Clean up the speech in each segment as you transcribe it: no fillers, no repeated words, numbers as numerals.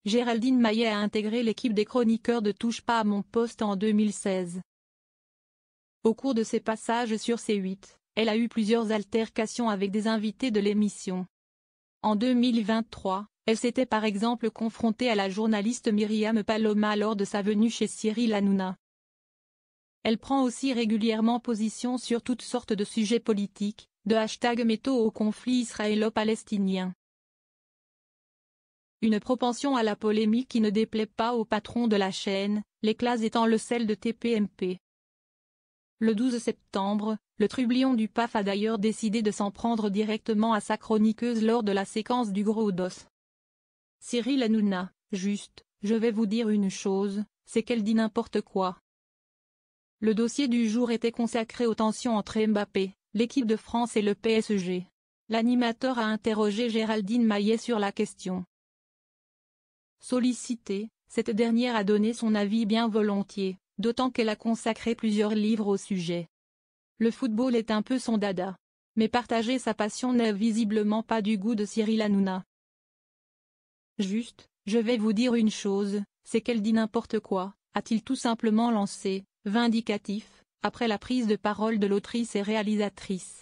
Géraldine Maillet a intégré l'équipe des chroniqueurs de Touche pas à mon poste en 2016. Au cours de ses passages sur C8, elle a eu plusieurs altercations avec des invités de l'émission. En 2023, elle s'était par exemple confrontée à la journaliste Myriam Paloma lors de sa venue chez Cyril Hanouna. Elle prend aussi régulièrement position sur toutes sortes de sujets politiques, de #métaux au conflit israélo-palestinien. Une propension à la polémique qui ne déplaît pas au patron de la chaîne, l'éclase étant le sel de TPMP. Le 12 septembre, le trublion du PAF a d'ailleurs décidé de s'en prendre directement à sa chroniqueuse lors de la séquence du gros dos. Cyril Hanouna, juste, je vais vous dire une chose, c'est qu'elle dit n'importe quoi. Le dossier du jour était consacré aux tensions entre Mbappé, l'équipe de France et le PSG. L'animateur a interrogé Géraldine Maillet sur la question. Sollicitée, cette dernière a donné son avis bien volontiers, d'autant qu'elle a consacré plusieurs livres au sujet. Le football est un peu son dada. Mais partager sa passion n'est visiblement pas du goût de Cyril Hanouna. Juste, je vais vous dire une chose, c'est qu'elle dit n'importe quoi, a-t-il tout simplement lancé, vindicatif, après la prise de parole de l'autrice et réalisatrice.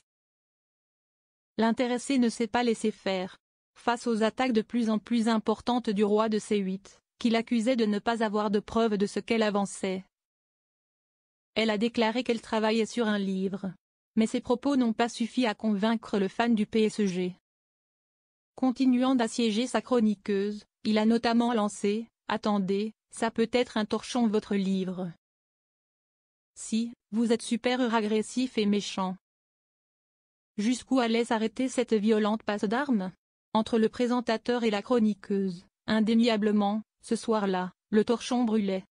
L'intéressé ne s'est pas laissé faire. Face aux attaques de plus en plus importantes du roi de C8, qui l'accusait de ne pas avoir de preuves de ce qu'elle avançait. Elle a déclaré qu'elle travaillait sur un livre. Mais ses propos n'ont pas suffi à convaincre le fan du PSG. Continuant d'assiéger sa chroniqueuse, il a notamment lancé « Attendez, ça peut être un torchon votre livre. Si, vous êtes super agressif et méchant. » Jusqu'où allait s'arrêter cette violente passe d'armes ? Entre le présentateur et la chroniqueuse, indéniablement, ce soir-là, le torchon brûlait.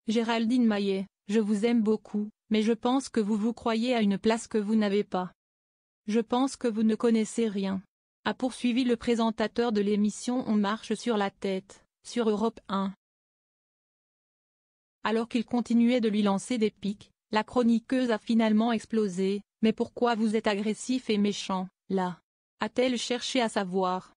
Géraldine Maillet, je vous aime beaucoup, mais je pense que vous vous croyez à une place que vous n'avez pas. Je pense que vous ne connaissez rien. A poursuivi le présentateur de l'émission On marche sur la tête, sur Europe 1. Alors qu'il continuait de lui lancer des piques, la chroniqueuse a finalement explosé. Mais pourquoi vous êtes agressif et méchant, là ? A-t-elle cherché à savoir.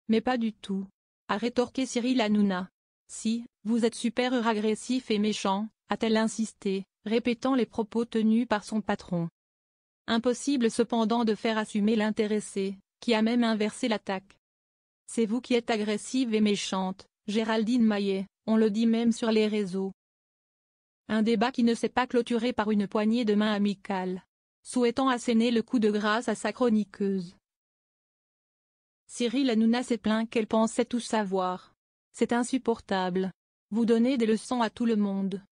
Mais pas du tout. A rétorqué Cyril Hanouna. Si, vous êtes super agressif et méchant, a-t-elle insisté, répétant les propos tenus par son patron. Impossible cependant de faire assumer l'intéressé, qui a même inversé l'attaque. C'est vous qui êtes agressive et méchante, Géraldine Maillet, on le dit même sur les réseaux. Un débat qui ne s'est pas clôturé par une poignée de main amicale, souhaitant asséner le coup de grâce à sa chroniqueuse. Cyril Hanouna s'est plaint qu'elle pensait tout savoir. C'est insupportable. Vous donnez des leçons à tout le monde.